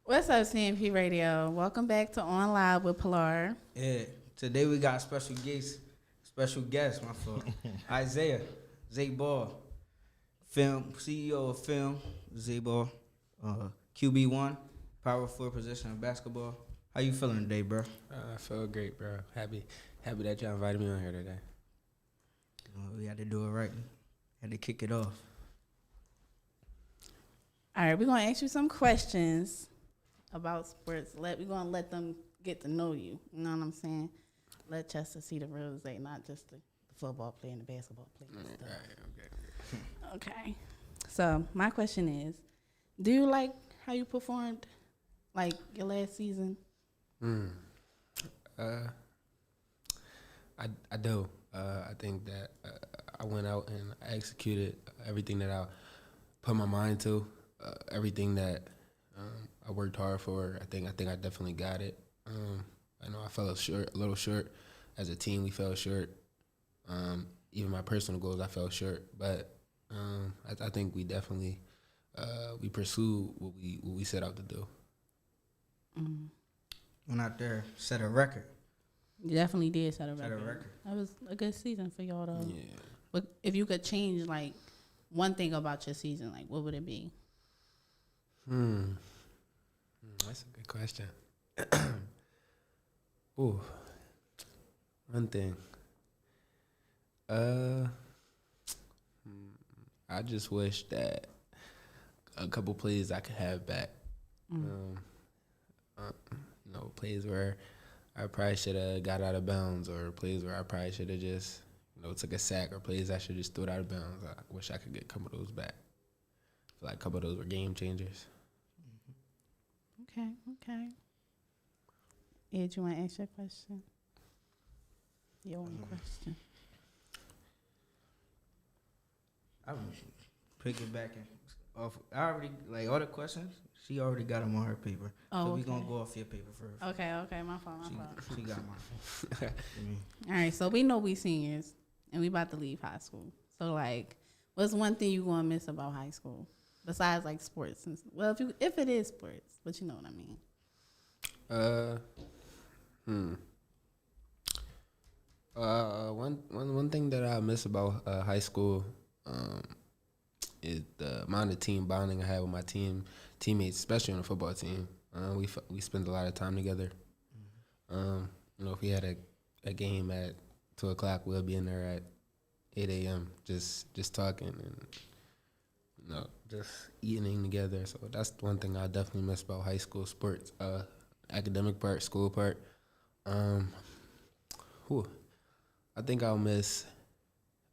What's up, CMP Radio? Welcome back to On Live with Pilar. Yeah, today we got special guest, my fault. Isaiah, Zay Ball, film CEO of film, Zay Ball, QB1, power forward position in basketball. How you feeling today, bro? I feel great, bro. Happy that y'all invited me on here today. We had to do it right. Had to kick it off. All right, we're going to ask you some questions about sports. We're going to let them get to know you. You know what I'm saying? Let Chester see the real Zay, not just the football player and the basketball player. Right, Okay. So my question is, do you like how you performed, like your last season? I do. I think that I went out and I executed everything that I put my mind to, everything that I worked hard for. I think I definitely got it. I know I fell a little short. As a team, we fell short. Even my personal goals, I fell short. But I think we definitely we pursued what we set out to do. Went out there, set a record. You definitely did set a record. Set a record. That was a good season for y'all, though. Yeah. But if you could change, like, one thing about your season, like, what would it be? That's a good question. Ooh, one thing. I just wish that a couple plays I could have back. Plays where I probably should have got out of bounds, or plays where I probably should have just, took a sack, or plays I should just threw it out of bounds. I wish I could get a couple of those back. I feel like a couple of those were game changers. Okay. Ed, you want to ask your question? Your own question. I'm piggybacking off. I already, like, all the questions, she already got them on her paper. Oh, so we okay. going to go off your paper first. Okay, my fault. She got mine. All right, so we know we seniors, and we about to leave high school. So, like, what's one thing you going to miss about high school? Besides, like, sports. Well, if it is sports, but you know what I mean. One thing that I miss about high school is the amount of team bonding I had with my teammates, especially on the football team. We spend a lot of time together. If we had a game at 2:00, we'll be in there at 8 a.m. just talking and just eating together. So that's one thing I definitely miss about high school sports. Academic part, school part. I think I'll miss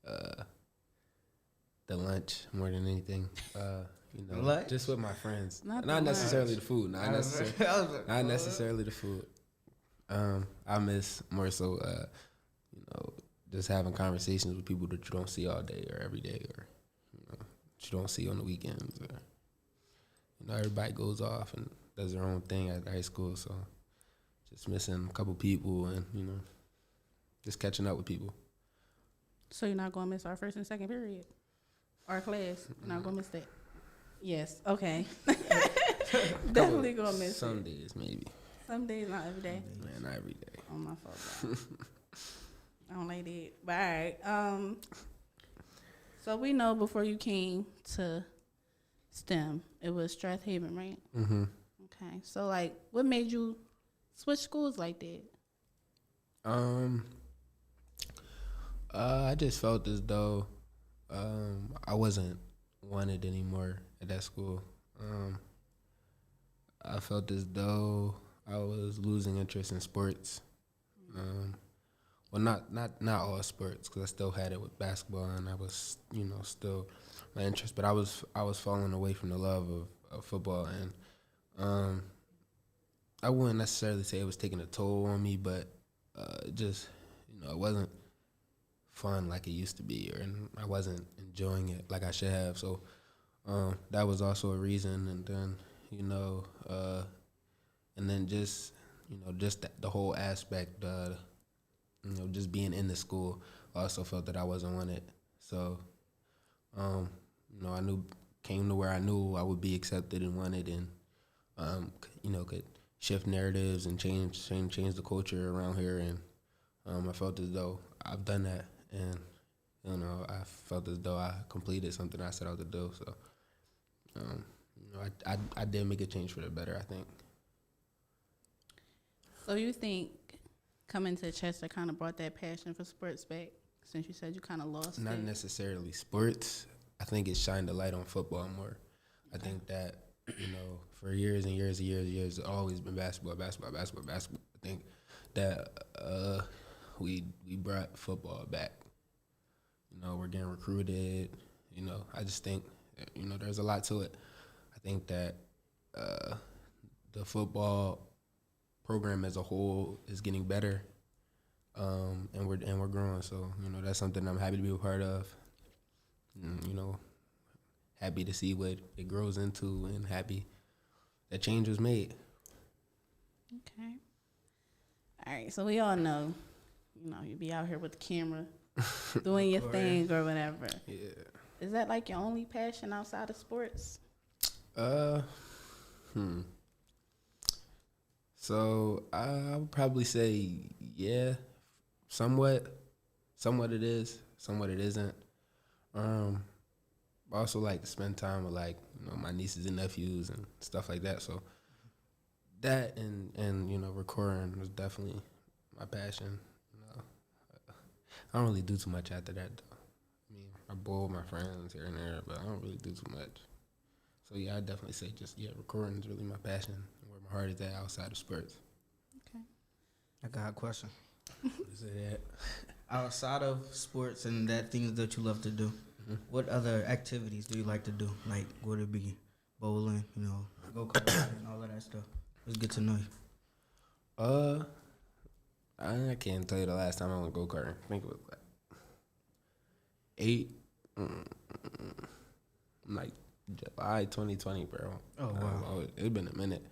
the lunch more than anything. Lunch? Just with my friends. Not Not the necessarily lunch. the food. Not necessarily the food. I miss more so, just having conversations with people that you don't see all day or every day, or that you don't see on the weekends. Or, everybody goes off and does their own thing at high school. So just missing a couple people and just catching up with people. So you're not going to miss our first and second period? Our class? You're not going to miss that? Yes. Okay. Definitely going to miss Some it. days, maybe. Some days, not every day. Man, not every day. Oh, my fault, bro. I don't like that. But all right. So we know before you came to STEM, it was Strathaven, right? Mm-hmm. Okay. So, like, what made you switch schools like that? I just felt as though I wasn't wanted anymore at that school. I felt as though I was losing interest in sports. Well, not all sports, because I still had it with basketball, and I was, still my interest. But I was falling away from the love of football, and I wouldn't necessarily say it was taking a toll on me, but just, it wasn't fun like it used to be, and I wasn't enjoying it like I should have. So that was also a reason. And then, and then just, just the whole aspect, just being in the school, I also felt that I wasn't wanted. So, I knew came to where I knew I would be accepted and wanted, and could shift narratives and change the culture around here. And I felt as though I've done that, and I felt as though I completed something I set out to do. So, I did make a change for the better, I think. So you think coming to Chester kind of brought that passion for sports back, since you said you kind of lost Not it? necessarily sports. I think it shined a light on football more. I think that, for years and years and years and years, it's always been basketball. I think that we brought football back. We're getting recruited. I just think, there's a lot to it. I think that the football program as a whole is getting better, and we're growing. So that's something I'm happy to be a part of. Happy to see what it grows into, and happy that change was made. Okay. All right. So we all know, you be out here with the camera, doing your thing or whatever. Yeah. Is that like your only passion outside of sports? So I would probably say, yeah, somewhat it is, somewhat it isn't. I also like to spend time with my nieces and nephews and stuff like that. So that and recording was definitely my passion. I don't really do too much after that though. I bowl with my friends here and there, but I don't really do too much. So yeah, I definitely say recording is really my passion, where my heart is at outside of sports. Okay. I got a question. What is it at? Outside of sports and that things that you love to do, what other activities do you like to do? Like, would it be bowling, go-karting and all of that stuff? Let's get to know you. I can't tell you the last time I went go-karting. I think it was July 2020, bro. Oh, wow. It's been a minute.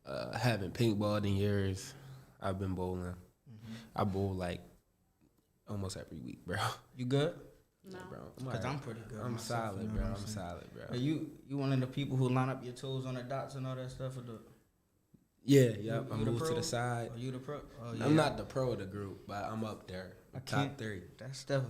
I haven't paintballed in years. I've been bowling. Mm-hmm. I bowl almost every week, bro. You good? No. Yeah, bro. Because I'm pretty good. I'm myself, solid, bro. I'm solid, bro. Are you one of the people who line up your toes on the dots and all that stuff? Or Yeah. I you the move to pro? the side. Are you the pro? Oh, yeah. I'm not the pro of the group, but I'm up there. I Top can't. 3. That stuff.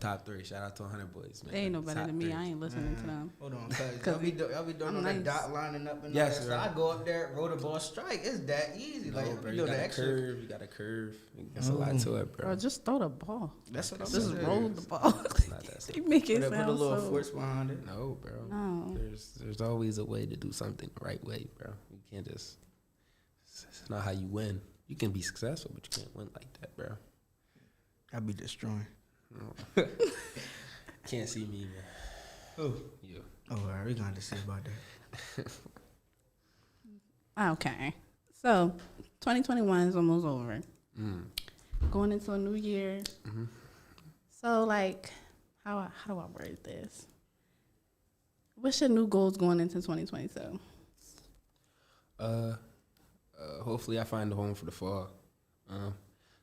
Top 3. Shout out to 100 Boys, man. They ain't no better Top than me. 3. I ain't listening to them. Hold on, cause y'all be doing all that dot lining up and all Yes, that. So sir. I go up there, roll the ball, strike. It's that easy. No, Like, bro, you you doing got the a extra. curve. You got a curve. There's a lot to it, bro. Bro, just throw the ball. That's what I'm Just saying. roll the ball. It's not that You simple. make it Put a sound little so. force behind it. No, bro. No. There's always a way to do something the right way, bro. You can't just. It's not how you win. You can be successful, but you can't win like that, bro. I be destroying. No. Can't see me, man. Oh. You. Oh, all right. We gonna have to see about that. Okay. So, 2021 is almost over. Mm. Going into a new year. Mm-hmm. So, how do I word this? What's your new goals going into 2022? Hopefully I find a home for the fall.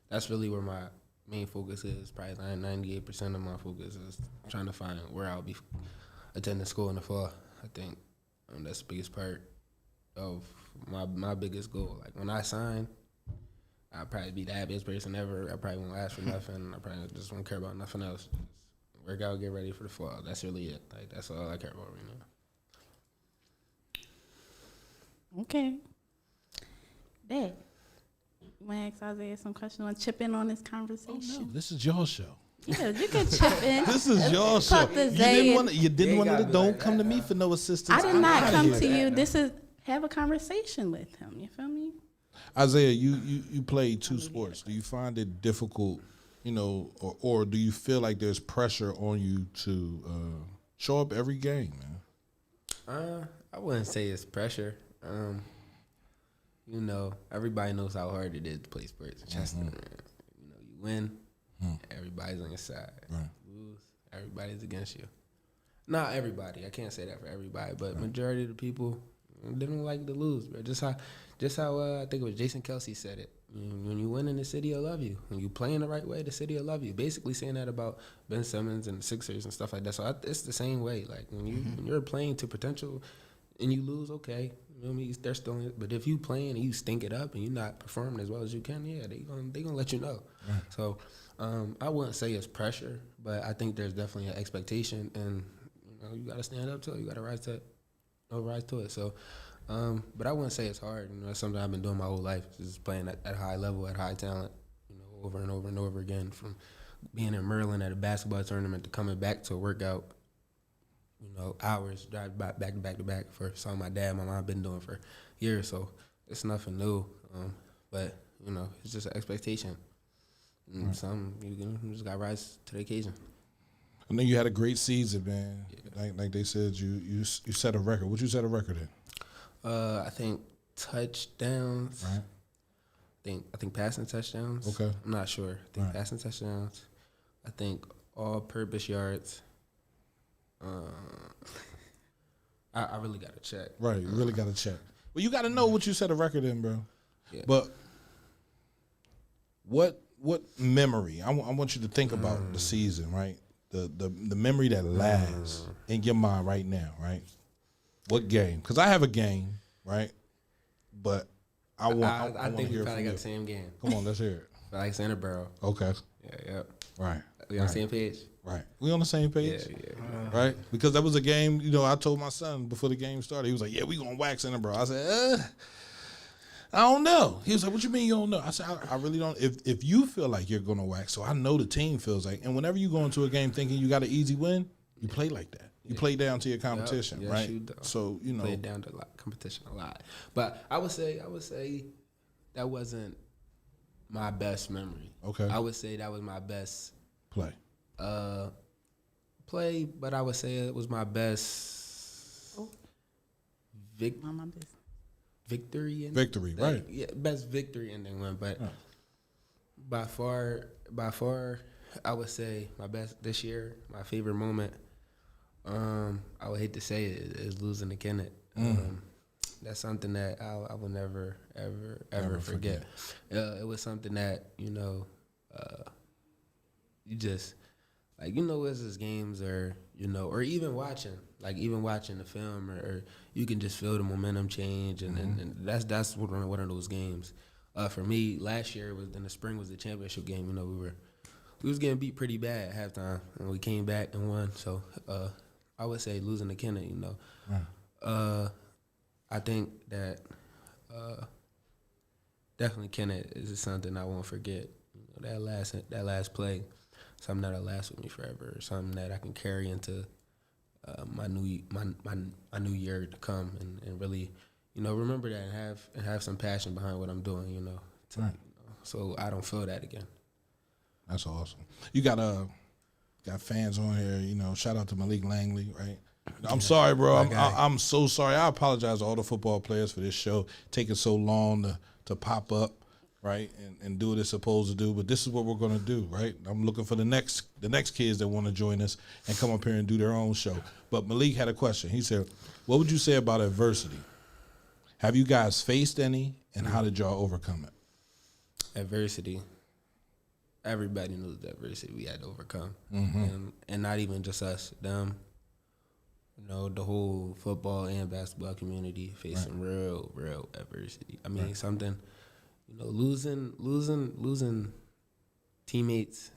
That's really where my main focus is. Probably 98% of my focus is trying to find where I'll be attending school in the fall. I think that's the biggest part of my biggest goal. Like, when I sign, I'll probably be the happiest person ever. I probably won't ask for nothing. I probably just won't care about nothing else. Just work out, get ready for the fall. That's really it. Like, that's all I care about right now. Okay. Dad, you want to ask Isaiah some questions? You want to chip in on this conversation? Oh, no, this is your show. Yeah, you can chip in. This is your show. Talk to Zay. You didn't want to. be Don't like come that, to me for no assistance. I did I'm not outta come here. to you. This is have a conversation with him. You feel me? Isaiah, you play 2 sports. Do you find it difficult, or do you feel like there's pressure on you to show up every game, man? I wouldn't say it's pressure. Everybody knows how hard it is to play sports in Chester. You win, everybody's on your side. Right. You lose, everybody's against you. Not everybody. I can't say that for everybody, but majority of the people, they don't like to lose, bro. Just how I think it was Jason Kelsey said it. When you win in this city will love you. When you playing the right way, the city will love you. Basically saying that about Ben Simmons and the Sixers and stuff like that. So it's the same way. Like when you're playing to potential and you lose, okay, you know what I mean? They're still in it. But if you playing and you stink it up and you're not performing as well as you can, yeah, they gonna let you know. Right. So I wouldn't say it's pressure, but I think there's definitely an expectation, and you got to stand up to it. You got to rise to it. So, but I wouldn't say it's hard. It's something I've been doing my whole life, just playing at a high level, at high talent, over and over and over again. From being in Maryland at a basketball tournament to coming back to a workout, hours, drive back to back for something my dad, my mom been doing for years. So it's nothing new. But it's just an expectation. Something you just got to rise to the occasion. I know you had a great season, man. Yeah. Like they said, you set a record. What you set a record in? I think touchdowns. Right. I think passing touchdowns. Okay. I'm not sure. I think passing touchdowns. I think all-purpose yards. I really got to check. Right, you really got to check. Well, you got to know what you set a record in, bro. Yeah. But what memory? I want you to think about the season, right? The memory that lasts in your mind right now, right? What game? Because I have a game, right? But I think we probably got the same game. Come on, let's hear it. Alexander Barrow. Okay. Yeah. Right. We on the same page? Right. We on the same page? Yeah. Right? Because that was a game, I told my son before the game started, he was like, yeah, we going to wax Center Barrow. I said, I don't know. He was like, what you mean you don't know? I said, I really don't. If you feel like you're going to wax, so I know the team feels like, and whenever you go into a game thinking you got an easy win, you play like that. You play down to your competition, yes, right? You do. So, Play down to competition a lot. But I would say that wasn't my best memory. Okay. I would say that was my best play, but I would say it was my best victory. Right. Yeah, best victory ending one. But by far, I would say my best this year, my favorite moment, I would hate to say it, is losing to Kenneth. That's something that I will never, ever forget. It was something that, you just, as his games or even watching the film or you can just feel the momentum change. And that's one of those games. For me, last year in the spring was the championship game. We was getting beat pretty bad at halftime, and we came back and won. So I would say losing to Kenneth, I think that definitely Kenneth is something I won't forget. That last play, something that'll last with me forever, something that I can carry into my new year to come, and really, remember that and have some passion behind what I'm doing, so I don't feel that again. That's awesome. You got fans on here, shout out to Malik Langley, right? I'm sorry, bro. I'm so sorry. I apologize to all the football players for this show taking so long to pop up, right, and do what it's supposed to do. But this is what we're gonna do, right? I'm looking for the next kids that want to join us and come up here and do their own show. But Malik had a question. He said, "What would you say about adversity? Have you guys faced any, and how did y'all overcome it?" Adversity. Everybody knows the adversity we had to overcome, and not even just us, them. The whole football and basketball community facing real adversity. I mean, something, losing teammates.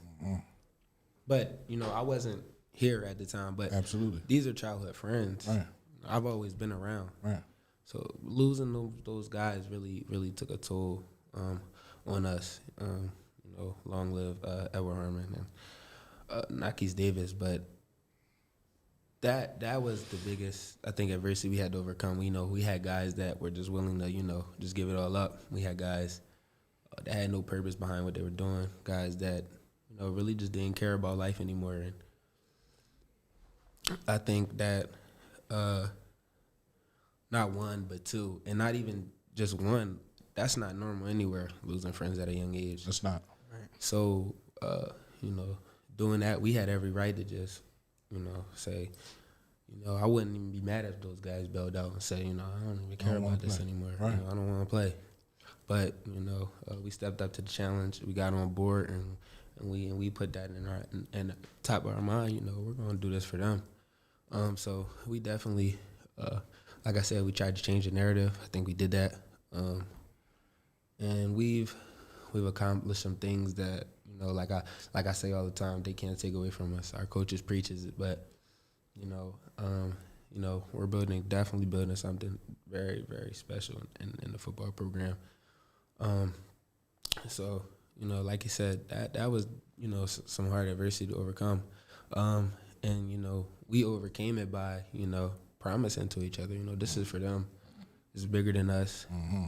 But, I wasn't here at the time. But absolutely, these are childhood friends. Right. I've always been around. Right. So losing those guys really took a toll on us. Long live Edward Herman and Nakis Davis, but that was the biggest, I think, adversity we had to overcome. We had guys that were just willing to, just give it all up. We had guys that had no purpose behind what they were doing, guys that, really just didn't care about life anymore. And I think that not one, but two, and not even just one, that's not normal anywhere, losing friends at a young age. That's not. Right. So, doing that, we had every right to just, say, I wouldn't even be mad if those guys bailed out and say, I don't even care about this anymore. Right. I don't want to play. But we stepped up to the challenge. We got on board, and we put that in the top of our mind. We're gonna do this for them. So we definitely, like I said, we tried to change the narrative. I think we did that, and we've accomplished some things that like I say all the time, they can't take away from us. Our coaches preaches it, but we're definitely building something very, very special in the football program. So like you said, that was some hard adversity to overcome, and we overcame it by promising to each other, this is for them, it's bigger than us. Mm-hmm.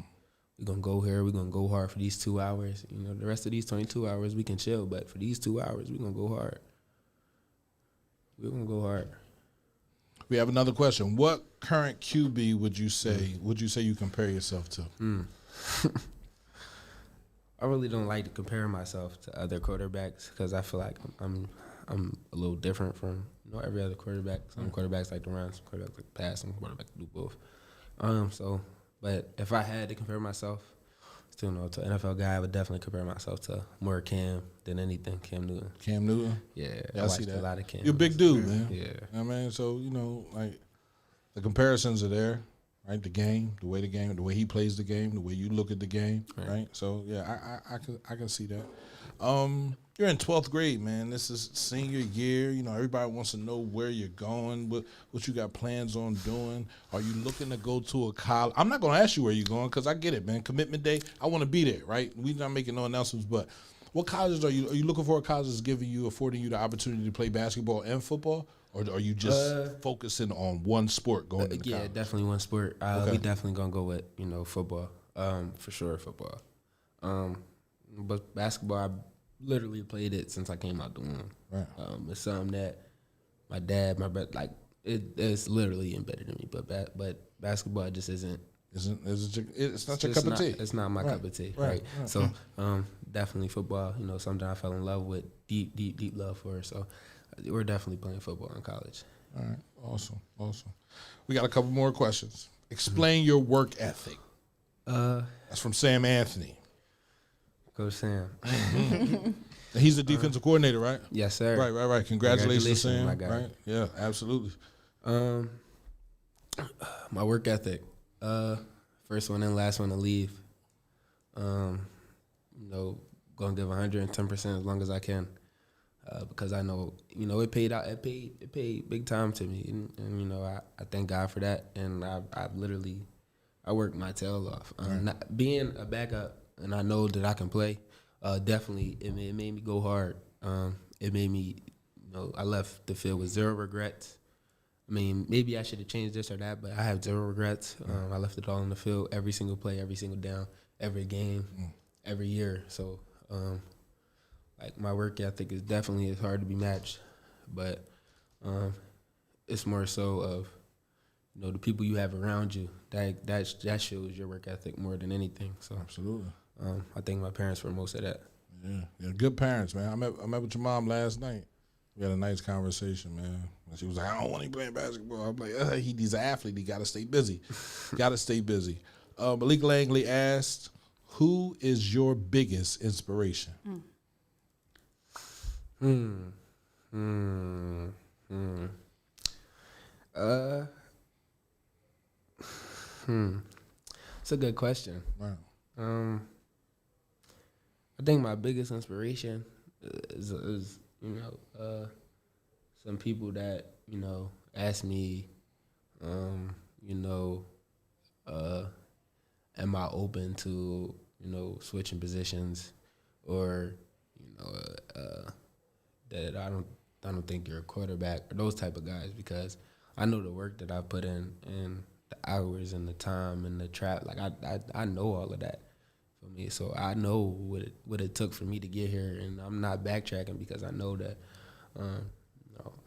We're gonna go here, we're gonna go hard for these 2 hours. The rest of these 22 hours we can chill, but for these 2 hours we're gonna go hard. We're gonna go hard. We have another question. What current QB would you say you compare yourself to? I really don't like to compare myself to other quarterbacks because I feel like I'm a little different from every other quarterback. Some quarterbacks like to run, some quarterbacks like to pass, some quarterbacks do both. But if I had to compare myself to an NFL guy, I would definitely compare myself to more Cam than anything. Cam Newton. Cam Newton? Yeah, I see that. a lot of Cam. You're a big dude, man. Yeah. I mean, so, like, the comparisons are there, right? The way he plays the game, the way you look at the game, right? So, yeah, I can see that. You're in 12th grade, man. This is senior year. Everybody wants to know where you're going, what you got plans on doing. Are you looking to go to a college? I'm not going to ask you where you're going because I get it, man. Commitment day, I want to be there, right? We're not making no announcements, but what colleges are you looking for? A college that's affording you the opportunity to play basketball and football? Or are you just focusing on one sport going to college? Yeah, definitely one sport. Okay. We definitely going to go with, football. For sure, football. But basketball, I literally played it since I came out the womb. Right. It's something that my dad, my brother, like it's literally embedded in me. But basketball just isn't. It's not your cup of tea. It's not my cup of tea, right? So definitely football. Something I fell in love with, deep love for. So we're definitely playing football in college. All right, awesome. We got a couple more questions. Explain your work ethic. That's from Sam Anthony. Coach Sam. He's the defensive coordinator, right? Yes, sir. Right. Congratulations, Sam. my guy. Right? Yeah, absolutely. My work ethic. First one in, last one to leave. Gonna give 110% as long as I can, because I know it paid out. It paid big time to me, and I thank God for that. And I worked my tail off. Not being a backup, and I know that I can play. Definitely, it made me go hard. It made me, I left the field with zero regrets. I mean, maybe I should have changed this or that, but I have zero regrets. I left it all on the field, every single play, every single down, every game, every year. So, my work ethic is definitely hard to be matched, but it's more so of, the people you have around you. That shows your work ethic more than anything. So Absolutely. I thank my parents for most of that. Yeah, good parents, man. I met with your mom last night. We had a nice conversation, man. And she was like, I don't want him playing basketball. I'm like, he's an athlete. He got to stay busy. Malik Langley asked, who is your biggest inspiration? It's a good question. Wow. I think my biggest inspiration is some people that ask me, am I open to switching positions, or that I don't think you're a quarterback, or those type of guys, because I know the work that I put in and the hours and the time and the trap. Like I know all of that for me, so I know what it took for me to get here, and I'm not backtracking because I know that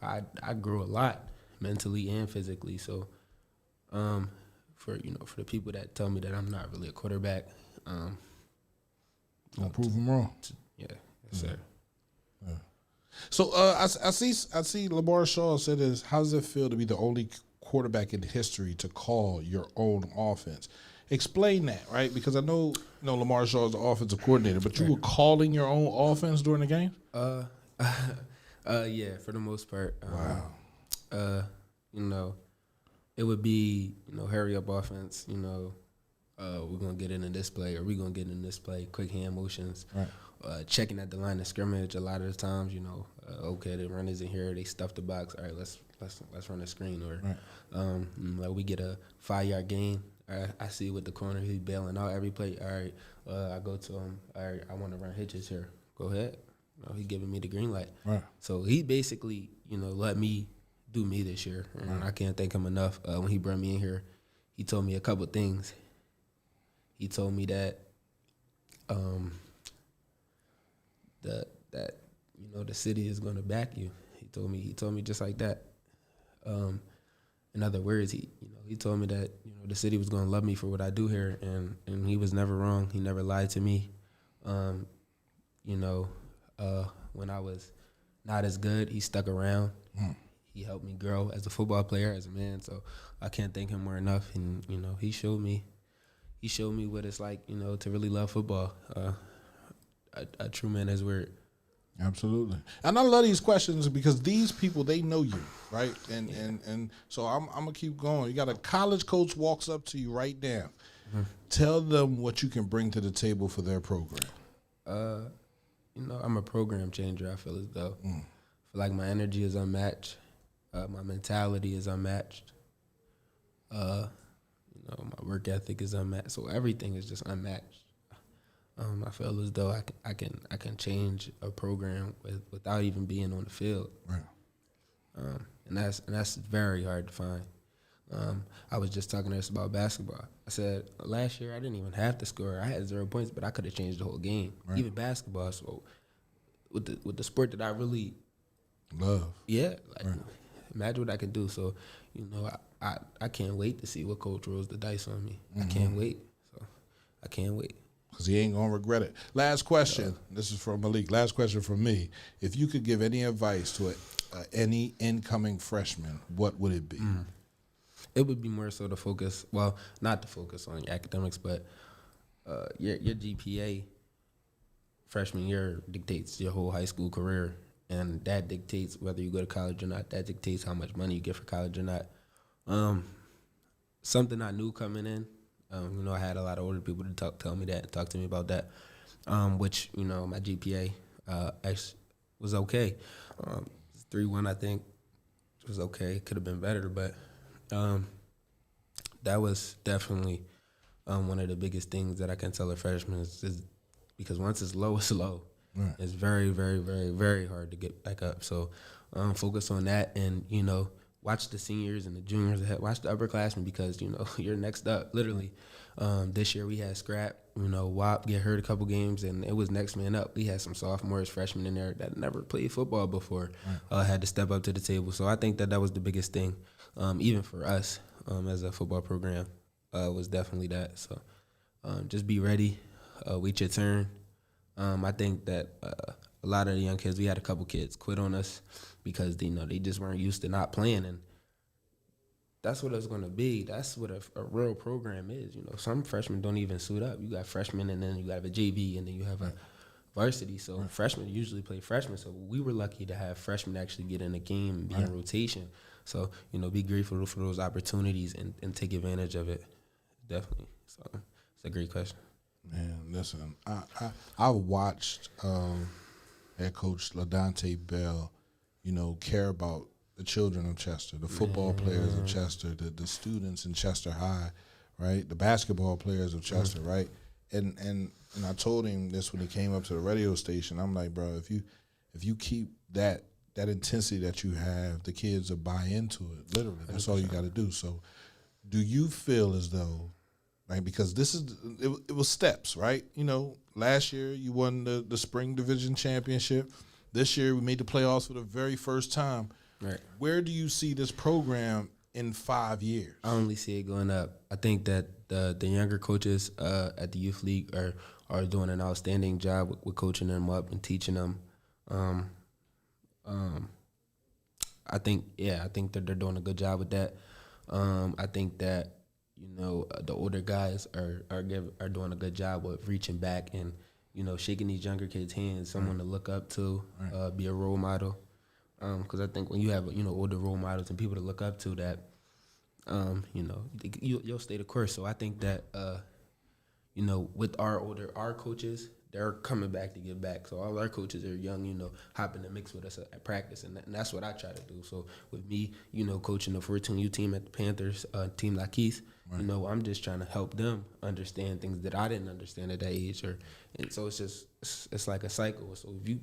I grew a lot mentally and physically. So for the people that tell me that I'm not really a quarterback, Don't prove them wrong. Yeah, yes, sir. Yeah. So I see Lamar Shaw said this. How does it feel to be the only quarterback in history to call your own offense? Explain that, right? Because I know, Lamar Shaw is the offensive coordinator, but you were calling your own offense during the game? Yeah, for the most part. Wow. It would be, hurry up offense, we're going to get in this play, or we're going to get in this play, quick hand motions, Right. checking at the line of scrimmage a lot of the times, okay, the runners in here, they stuff the box, all right, let's run a screen, or like we get a 5-yard gain, I see with the corner, he's bailing out every play, all right, I go to him, all right, I want to run hitches here, go ahead, he's giving me the green light. Right. So he basically, let me do me this year, and I can't thank him enough. When he brought me in here, he told me a couple things. He told me that, that the city is going to back you. He told me just like that. In other words, he told me that the city was going to love me for what I do here, and he was never wrong. He never lied to me. When I was not as good, he stuck around. He helped me grow as a football player, as a man. So I can't thank him more enough. And he showed me what it's like, to really love football. A true man is word. Absolutely. And I love these questions because these people, they know you, right? And so I'm going to keep going. You got a college coach walks up to you right now. Tell them what you can bring to the table for their program. I'm a program changer, I feel as though. I feel like my energy is unmatched. My mentality is unmatched. My work ethic is unmatched. So everything is just unmatched. I feel as though I can change a program without even being on the field. Right. And that's very hard to find. I was just talking to us about basketball. I said last year I didn't even have to score. I had 0 points, but I could have changed the whole game, even basketball. So with the sport that I really love, imagine what I can do. So I can't wait to see what coach rolls the dice on me. I can't wait. So I can't wait. Because he ain't going to regret it. Last question. This is from Malik. Last question from me. If you could give any advice to any incoming freshman, what would it be? It would be more so to focus, well, not to focus on your academics, but your GPA freshman year dictates your whole high school career, and that dictates whether you go to college or not. That dictates how much money you get for college or not. Something I knew coming in, I had a lot of older people to tell me that and talk to me about that, which, my GPA was okay. 3.1, I think, was okay. Could have been better, but that was definitely one of the biggest things that I can tell a freshman is because once it's low, it's low. Right. It's very, very, very, very hard to get back up. So focus on that and, watch the seniors and the juniors ahead. Watch the upperclassmen because, you're next up, literally. This year we had scrap, WAP get hurt a couple games, and it was next man up. We had some sophomores, freshmen in there that never played football before, had to step up to the table. So I think that was the biggest thing, even for us as a football program, was definitely that. So just be ready, wait your turn. I think that a lot of the young kids, we had a couple kids quit on us because they just weren't used to not playing, and that's what it's going to be. That's what a real program is. Some freshmen don't even suit up. You got freshmen, and then you have a JV, and then you have a varsity. So freshmen usually play freshmen. So we were lucky to have freshmen actually get in the game and be in rotation. So, be grateful for those opportunities and take advantage of it. Definitely. So it's a great question. Man, listen, I watched head coach LaDonte Bell, care about the children of Chester, the football players of Chester, the students in Chester High, right? The basketball players of Chester, right? And I told him this when he came up to the radio station. I'm like, bro, if you keep that intensity that you have, the kids will buy into it. Literally, that's all you got to do. So, do you feel as though, right? Because it was steps, right? Last year you won the spring division championship. This year we made the playoffs for the very first time. Right. Where do you see this program in 5 years? I only see it going up. I think that the younger coaches at the youth league are doing an outstanding job with coaching them up and teaching them. I think that they're doing a good job with that. I think that the older guys are doing a good job of reaching back and shaking these younger kids' hands, someone to look up to, be a role model. Because I think when you have older role models and people to look up to, that you'll stay the course. So I think that with our coaches, they're coming back to give back. So all our coaches are young, hopping the mix with us at practice, and that's what I try to do. So with me, coaching the 14U team at the Panthers, Team Lakeith, I'm just trying to help them understand things that I didn't understand at that age. And so it's like a cycle. So if you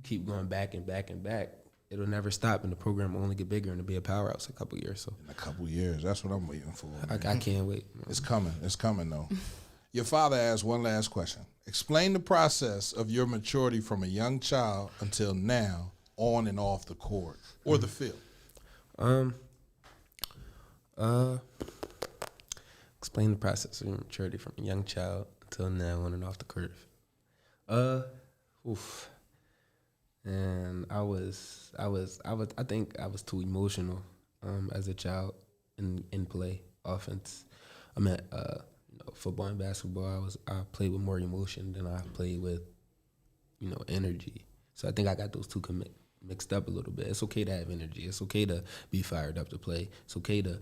keep going back and back and back, it'll never stop, and the program will only get bigger and it'll be a powerhouse in a couple of years. So in a couple of years, that's what I'm waiting for. I can't wait. It's coming though. Your father asked one last question. Explain the process of your maturity from a young child until now, on and off the court or the field. Explain the process of your maturity from a young child until now, on and off the court. And I think I was too emotional as a child in play offense. I meant football and basketball. I played with more emotion than I played with energy. So I think I got those two mixed up a little bit. It's okay to have energy. It's okay to be fired up to play. It's okay to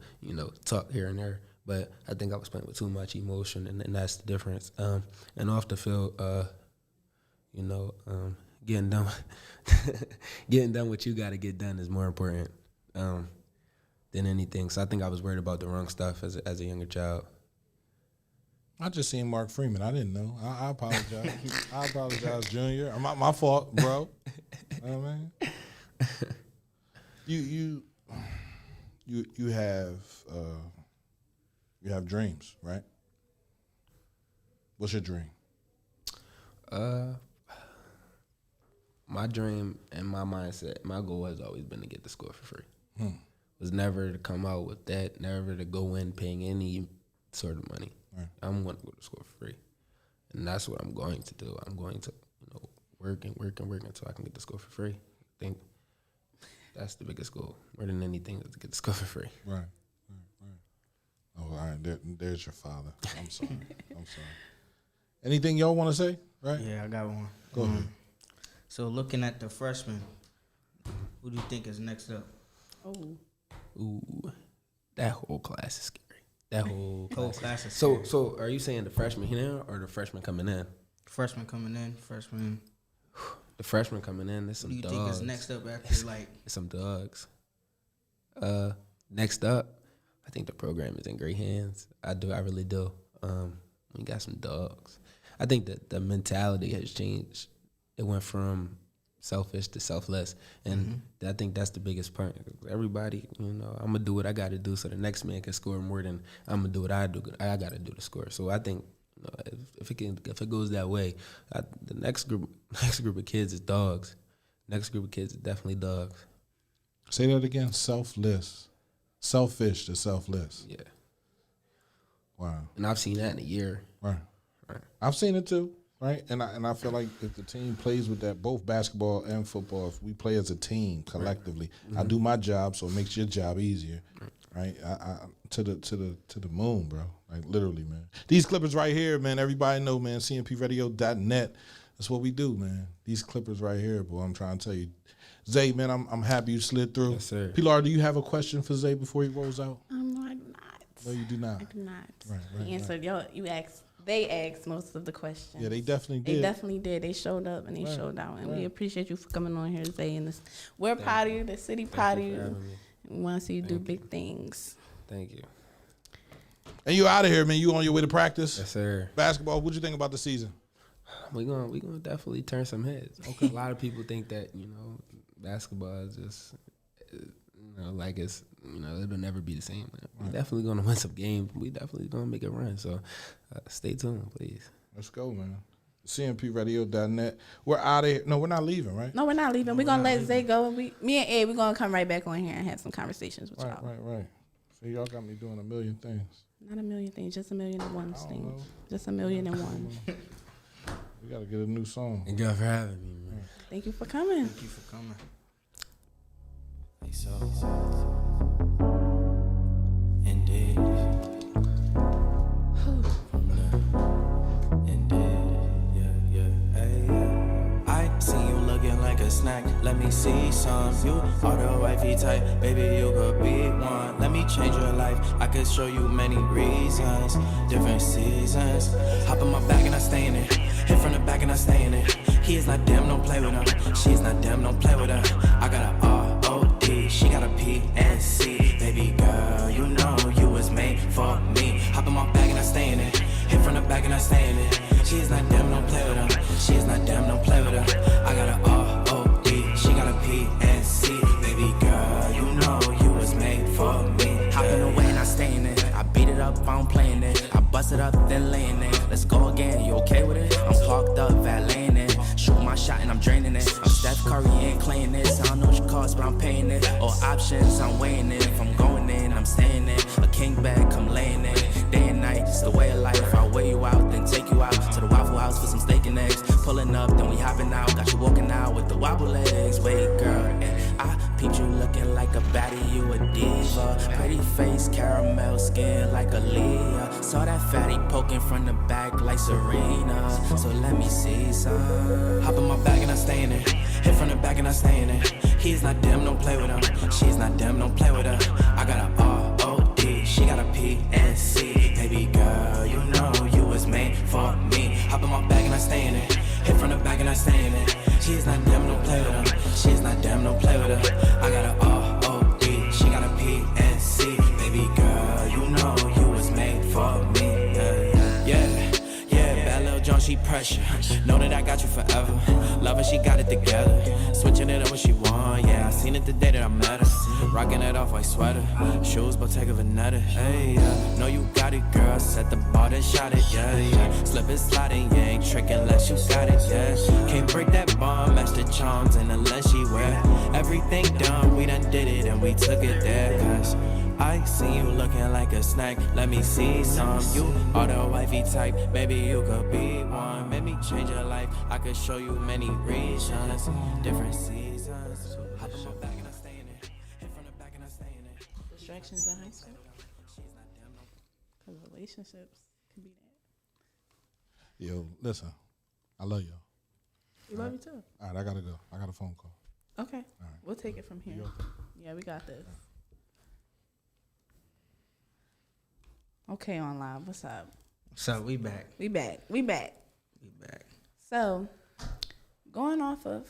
talk here and there. But I think I was playing with too much emotion, and that's the difference. And off the field, getting done what you got to get done is more important than anything. So I think I was worried about the wrong stuff as a younger child. I just seen Mark Freeman. I didn't know. I apologize. I apologize, Junior. My fault, bro. You know what I mean? You have dreams, right? What's your dream? My dream and my mindset, my goal has always been to get the score for free. Was never to come out with that, never to go in paying any sort of money. Right. I'm going to go to school for free. And that's what I'm going to do. I'm going to work until I can get the school for free. I think that's the biggest goal, more than anything, is to get the school for free. Right. Oh, all right. There's your father. I'm sorry. Anything y'all want to say? Right? Yeah, I got one. Go ahead. So looking at the freshmen, who do you think is next up? Ooh, that whole class is scary. That whole class is scary. So are you saying the freshmen here or the freshmen coming in? Freshmen coming in. The freshmen coming in, there's some dogs. Who do you think is next up after, like? Some dogs. Next up, I think the program is in great hands. I really do. We got some dogs. I think that the mentality has changed. It went from selfish to selfless, and I think that's the biggest part. Everybody, I'm gonna do what I got to do, so the next man can score more than I'm gonna do what I do. I got to do the score. So I think if it goes that way, the next group of kids is dogs. Next group of kids is definitely dogs. Say that again. Selfish to selfless. Yeah. Wow. And I've seen that in a year. Right. I've seen it too. Right, and I feel like if the team plays with that, both basketball and football, if we play as a team collectively, I do my job, so it makes your job easier. Right, I to the moon, bro. Like literally, man. These clippers right here, man. Everybody know, man. CMPRadio.net. That's what we do, man. These clippers right here, boy. I'm trying to tell you, Zay, man. I'm happy you slid through. Yes, sir. Pilar, do you have a question for Zay before he rolls out? No, I do not. No, you do not. I do not. Right. He answered. You asked. They asked most of the questions. Yeah, they definitely did. They definitely did. They showed up and they showed out. And we appreciate you for coming on here and saying this. We're proud of you. The city proud of you. We want to see you do big things. Thank you. And you out of here, man. You on your way to practice? Yes, sir. Basketball, what you think about the season? We gonna definitely turn some heads. Okay. A lot of people think that, basketball is just, like it's, it'll never be the same. We're definitely going to win some games. We definitely going to make a run. So stay tuned, please. Let's go, man. CMPRadio.net. We're out of here. No, we're not leaving, right? No, we're not leaving. We're going to let Zay go. Me and Ed, we're going to come right back on here and have some conversations with y'all. Right. So y'all got me doing a million things. Not a million things, just a million and one things. Just a million and one. We got to get a new song. Thank you for having me, man. Thank you for coming. Thank you for coming. Indeed. looking like a snack. Let me see some. You are the wifey type, baby, you could be one. Let me change your life. I could show you many reasons, different seasons. Hop in my bag and I stay in it. Hit from the back and I stay in it. He is not damn, don't play with her. She is not damn, don't play with her. I got a R-O-D, she got a P-N-C. Baby girl, you know you was made for me. Hop in my bag and I stay in it. Hit from the back and I stay in it. She is not damn, don't play with her. She is not damn, don't play with her. I got a R-O-D, she got a P-N-C. Baby girl, you know you was made for me. Hop in the way and I stay in it. I beat it up, I don't play in it. I bust it up, then lay in it. Let's go again, you okay with it? I'm parked up, valeting it. Shoot my shot and I'm draining it. I'm Steph Curry, ain't playing this. I don't know what you cost, but I'm paying it. All options, I'm weighing it. If I'm going in, I'm staying in. A king bag, come laying it. Day and night, it's the way of life. I'll weigh you out, then take you out to the Waffle House for some steak and eggs. Pulling up, then we hopping out. Got you walking out with the wobble legs. Wait, girl, and I peeped you looking like a baddie, you a diva. Pretty face, caramel skin like a Leah. Saw that fatty poking from the back like Serena. So let me see some. Hop in my bag and I stay in it. Hit from the back and I stay in it. He's not damn, don't play with her. She's not damn, don't play with her. I got a R-O-D, she got a P-N-C. Baby girl, you know you was made for me. Hop in my bag and I stay in it. Hit from the back and I stay in it. She's not damn, don't play with her. She's not damn, don't play with her. I got a R-O-D, she got a P-N-C. Baby girl, you know you was made for me. Bad little John, she pressure. Know that I got you forever. Love her, she got it together. Switching it up when she want, yeah. I seen it the day that I met her. Rocking it off like sweater. Shoes, Bottega Veneta. Hey, yeah. Know you got it, girl. Set the bar, then shot it, yeah. Slip and sliding, you ain't tricking unless you got it, yeah. Can't break that bond, match the charms, and unless she wear everything done, we done did it and we took it there, cause I see you looking like a snack. Let me see some. You are the wifey type. Baby, you could be one. Make me change your life. I could show you many reasons, different seasons. Hop in my bag and I stay in it. Hit from the back and I stay in it. Distractions in high school? Because relationships can be that. Yo, listen, I love y'all. We love you too. All right, I gotta go. I got a phone call. Okay. All right. We'll take it from here. You okay? Yeah, we got this. Okay, on live. What's up? So we back. We back. We back. So, going off of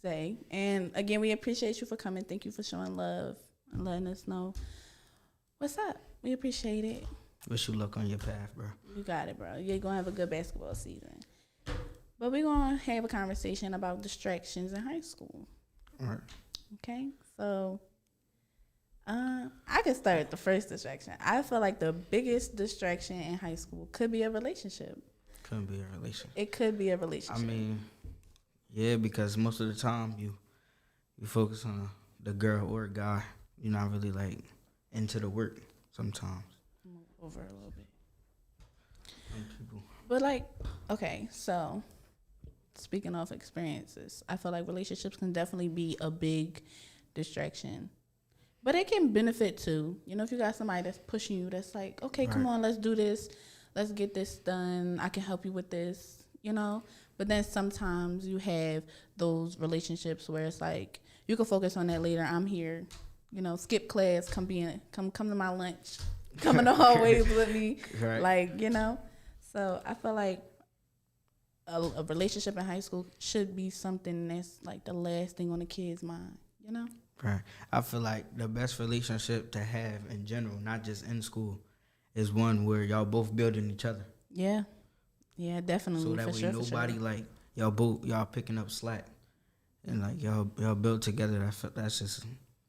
Zay, and again, we appreciate you for coming. Thank you for showing love and letting us know what's up. We appreciate it. Wish you luck on your path, bro. You got it, bro. You're going to have a good basketball season. But we're going to have a conversation about distractions in high school. All right. Okay? So, I could start with the first distraction. I feel like the biggest distraction in high school could be a relationship. Couldn't be a relationship. It could be a relationship. I mean, yeah, because most of the time you focus on the girl or guy. You're not really like into the work sometimes. Move over a little bit. Some people. But like, okay, so speaking of experiences, I feel like relationships can definitely be a big distraction. But it can benefit too. You know, if you got somebody that's pushing you, that's like, okay, come on, let's do this. Let's get this done. I can help you with this, you know. But then sometimes you have those relationships where it's like, you can focus on that later. I'm here, you know, skip class, come to my lunch, come in the hallways with me. Right. Like, you know. So I feel like a relationship in high school should be something that's like the last thing on the kid's mind, you know. Right. I feel like the best relationship to have in general, not just in school, is one where y'all both building each other. Yeah. Yeah, definitely. So that way nobody like y'all picking up slack, and like y'all build together. That's just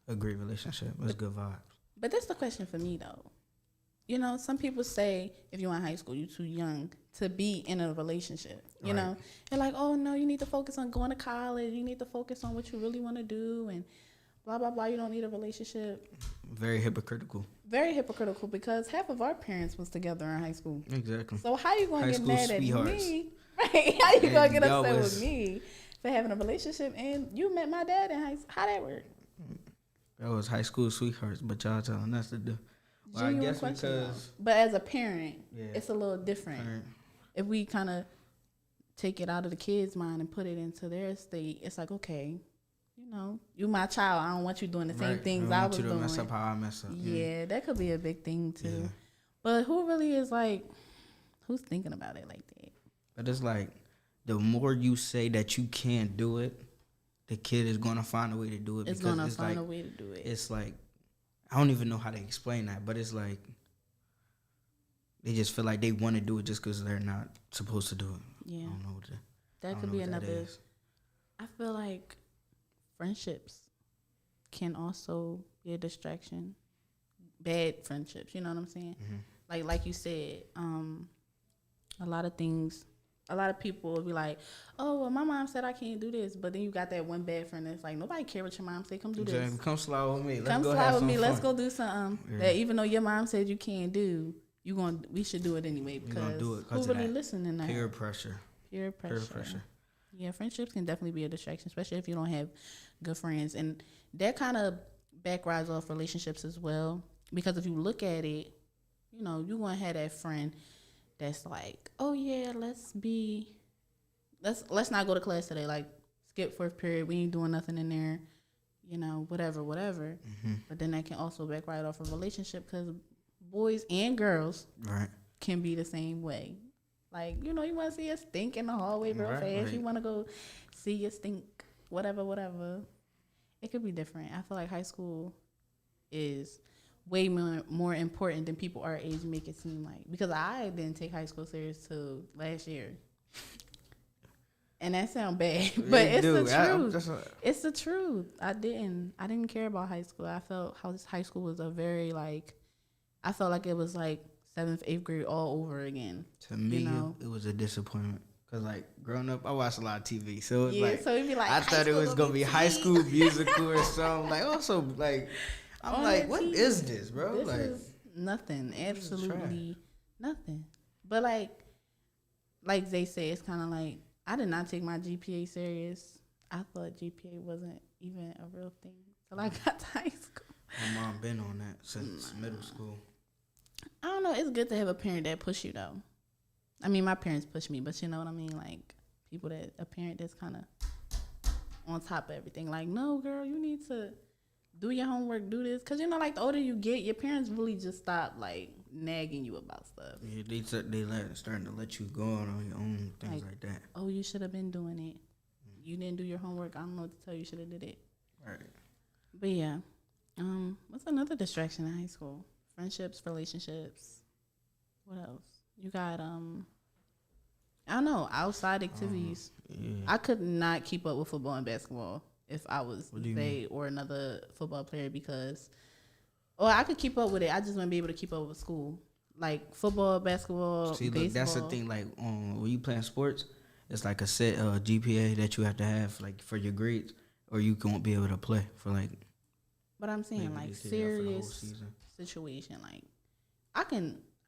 a great relationship. It's good vibes. But that's the question for me though. You know, some people say if you're in high school, you're too young to be in a relationship. You know, they're like, oh no, you need to focus on going to college. You need to focus on what you really want to do, and blah blah blah. You don't need a relationship. Very hypocritical. Very hypocritical because half of our parents was together in high school. Exactly. So how you gonna get mad at me? Right? How you And gonna get upset with me for having a relationship and you met my dad in high school? How that work? That was high school sweethearts, but y'all telling us to do. Well, I guess because. But as a parent, Yeah. it's a little different. Parent. If we kind of take it out of the kid's mind and put it into their state, it's like, okay, you know, you my child. I don't want you doing the same things I was doing. doing. Mess up how I mess up. Yeah, that could be a big thing too. Yeah. But who really is like, who's thinking about it like that? But it's like, the more you say that you can't do it, the kid is gonna find a way to do it. It's because gonna it's find like, a way to do it. It's like, I don't even know how to explain that, but it's like they just feel like they want to do it just because they're not supposed to do it. Yeah, I don't know what that could be another. I feel like friendships can also be a distraction. Bad friendships, you know what I'm saying? Mm-hmm. Like you said, a lot of things. A lot of people will be like, "Oh, well, my mom said I can't do this," but then you got that one bad friend that's like, "Nobody care what your mom say. Come do this. Come slide with me. Come go slide have with some me. fun. Let's go do something that even though your mom said you can't do, we should do it anyway because gonna do it who 'cause of really that. listening to that? Peer pressure. Peer pressure. Yeah, friendships can definitely be a distraction, especially if you don't have good friends, and that kind of backrides off relationships as well. Because if you look at it, you know, you gonna have that friend that's like, "Oh yeah, let's not go to class today. Like, skip fourth period. We ain't doing nothing in there. You know, whatever. Mm-hmm. But then that can also back right off a relationship because boys and girls Right. can be the same way. Like, you know, you want to see a stink in the hallway real fast. Right. You want to go see a stink, whatever. It could be different. I feel like high school is way more important than people our age make it seem like. Because I didn't take high school serious till last year. And that sounds bad, but it's the truth. It's the truth. I didn't care about high school. I felt high school was a very I felt like it was like 7th, 8th grade all over again. To me, you know? it was a disappointment. Cause like growing up, I watched a lot of TV, so it's so it'd be like I thought it was gonna be High School Musical or something. Like also like I'm On like, the what TV. is this, bro? This like is nothing, absolutely nothing. But like they say, it's kind of like I did not take my GPA serious. I thought GPA wasn't even a real thing till I got to high school. my mom been on that since middle school. I don't know. It's good to have a parent that push you though. I mean, my parents push me, but you know what I mean? Like a parent that's kind of on top of everything. Like, no, girl, you need to do your homework, do this. Because, you know, like the older you get, your parents really just stop like nagging you about stuff. Yeah, they starting to let you go on your own things like that. Oh, you should have been doing it. You didn't do your homework. I don't know what to tell you. You should have did it. Right. But yeah, what's another distraction in high school? Friendships, relationships. What else? You got I don't know, outside activities. Yeah. I could not keep up with football and basketball if I was What do you Zay mean? or another football player because, I could keep up with it. I just wouldn't be able to keep up with school. Like football, basketball, See, baseball. look, that's the thing. Like, when you playing sports, it's like a set GPA that you have to have, like, for your grades, or you won't be able to play for like. But I'm saying maybe like they say that for the whole serious season. situation. Like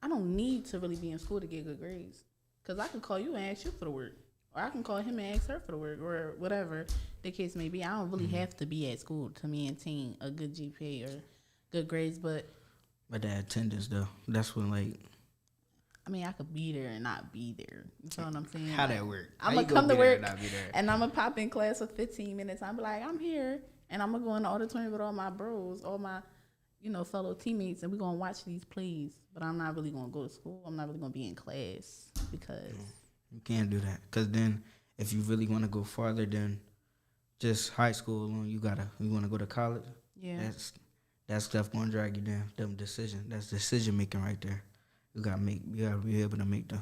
I don't need to really be in school to get good grades. Because I can call you and ask you for the work. Or I can call him and ask her for the work. Or whatever the case may be. I don't really have to be at school to maintain a good GPA or good grades. But the attendance, though. That's when, like. I mean, I could be there and not be there. You know what I'm saying? How that work? I'm going to come to work and I'm going to pop in class for 15 minutes. I'm like, I'm here. And I'm going to go in the auditorium with all my bros, all my, fellow teammates. And we're going to watch these plays. But I'm not really going to go to school. I'm not really going to be in class because You can't do that. Because then if you really want to go farther than just high school alone, you want to go to college. yeah. That stuff going to drag you down. That's decision making right there. You got to be able to make the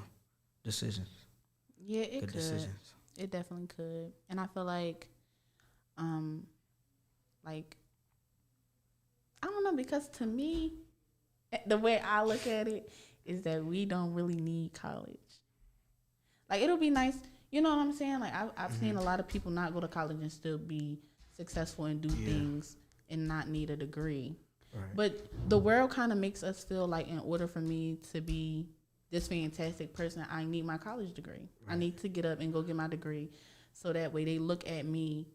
decisions. Yeah, it Good could. decisions. It definitely could. And I feel like I don't know, because to me, the way I look at it is that we don't really need college. Like, it'll be nice, you know what I'm saying? Like, I've seen a lot of people not go to college and still be successful and do things and not need a degree. Right. But the world kind of makes us feel like in order for me to be this fantastic person, I need my college degree. Right. I need to get up and go get my degree. So that way they look at me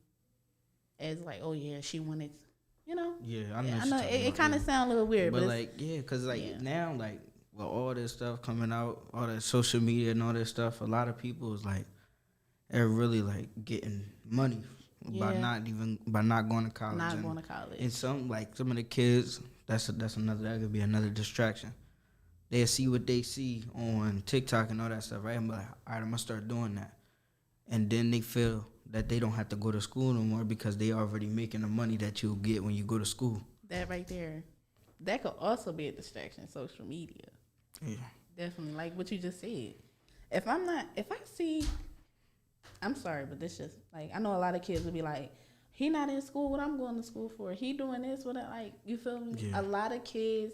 as like, oh, yeah, she wanted, Yeah, I know it kind of sounds a little weird. But like, because now, like, with all this stuff coming out, all that social media and all this stuff, a lot of people is like, they're really like getting money by Yeah. not going to college. Not And- going to college. And some of the kids, that could be another distraction. They'll see what they see on TikTok and all that stuff, right? I'm like, all right, I'm gonna start doing that. And then they feel that they don't have to go to school no more because they already making the money that you'll get when you go to school. That right there. That could also be a distraction, social media. Yeah. Definitely. Like what you just said. If I see, I'm sorry, but this just, like, I know a lot of kids would be like, he not in school, what I'm going to school for? He doing this, what like, you feel me? Yeah. A lot of kids,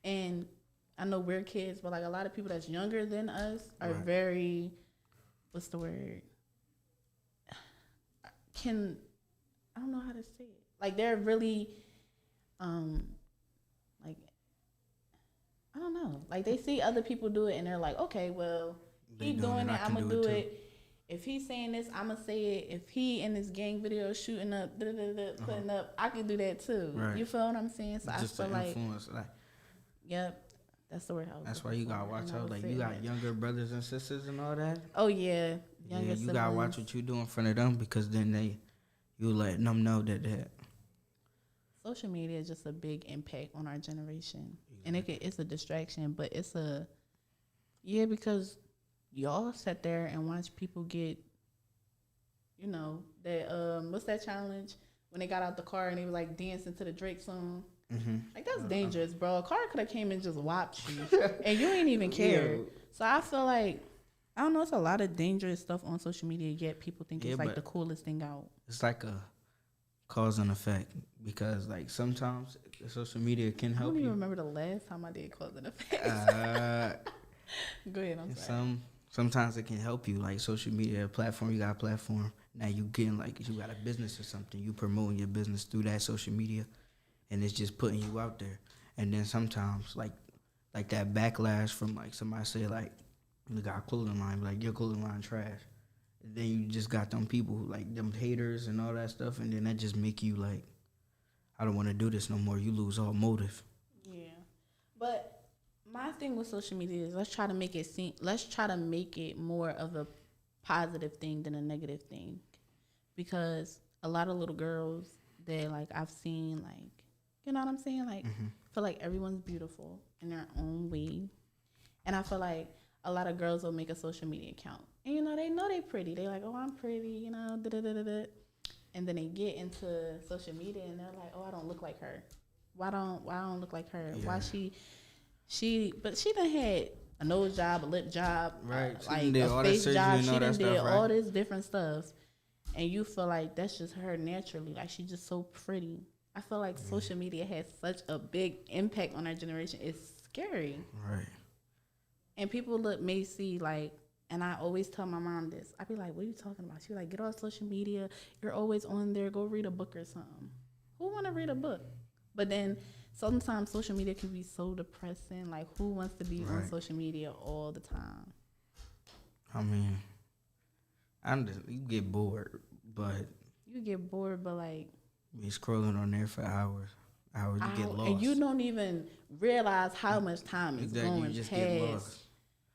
and I know we're kids, but like a lot of people that's younger than us are Right. very, what's the word? I don't know how to say it. Like they're really, like, I don't know. Like they see other people do it and they're like, okay, well, he doing it, I'm gonna do it. If he's saying this, I'm gonna say it. If he in his gang video shooting up, putting up, I can do that too. Right. You feel what I'm saying? So Just I feel to like, influence. Like, yep, that's the word I was that's why looking you gotta for, watch and I out. was Like you saying got that. younger brothers and sisters and all that. Oh yeah, younger Yeah, you gotta watch siblings. what you do in front of them because then you let them know that. Social media is just a big impact on our generation, and it's a distraction, but because y'all sat there and watch people get, you know, that what's that challenge when they got out the car and they were like dancing to the Drake song. Mm-hmm. Like that's dangerous, bro. A car could have came and just whopped you, and you ain't even care. Yeah. So I feel like, I don't know, it's a lot of dangerous stuff on social media. Yet people think it's like but the coolest thing out. It's like a cause and effect because like sometimes social media can I help don't even you. remember the last time I did cause and effect. Go ahead, I'm sorry. Sometimes it can help you. Like social media platform, you got a platform. Now you getting like you got a business or something. You promoting your business through that social media, and it's just putting you out there. And then sometimes like that backlash from like somebody say like you got a clothing line, like your clothing line trash. And then you just got them people who, like them haters and all that stuff, and then that just make you like, I don't want to do this no more. You lose all motive. Yeah, but my thing with social media is let's try to make it more of a positive thing than a negative thing, because a lot of little girls that like I've seen, like, you know what I'm saying, like feel like everyone's beautiful in their own way, and I feel like a lot of girls will make a social media account, and you know they pretty, they like, oh, I'm pretty, you know, and then they get into social media and they're like, oh, I don't look like her. Why don't I look like her? Yeah. Why but she done had a nose job, a lip job, Right. She like did a all that face surgery job. and She all done that did stuff, right? all this different stuff, and you feel like that's just her naturally. Like she's just so pretty. I feel like social media has such a big impact on our generation. It's scary. Right. And people may see like, and I always tell my mom this. I be like, what are you talking about? She like, get off social media. You're always on there. Go read a book or something. Who want to read a book? But then sometimes social media can be so depressing. Like, who wants to be on Right. social media all the time? I mean, you get bored, but You get bored, but like, be scrolling on there for hours. You get lost. and you don't even realize how much time is Exactly, going you just get past. lost.